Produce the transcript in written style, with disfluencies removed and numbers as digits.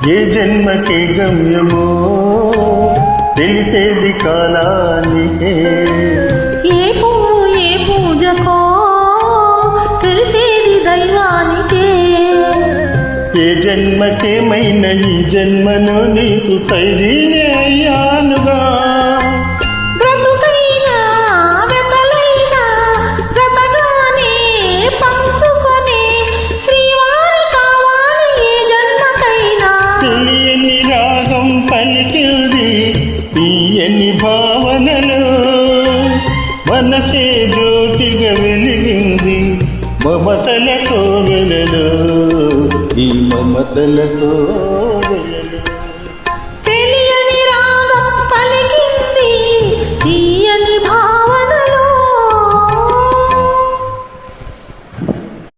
ఏ జన్మకి గమ్యమో తెలిసేది కాలానికే, ఏ పువ్వు ఏ పూజకో తెలిసేది దైవానికే. ఏ జన్మకేమైన ఈ జన్మను నీకు ఖైదీనే అయ్యానుగా. తెలియని రాగం పలికింది తీయని భావనలు, మనసే జ్యోతిగా వెలిగింది మమతల కోవెలలో, ఈ మమతల కోవెలలో.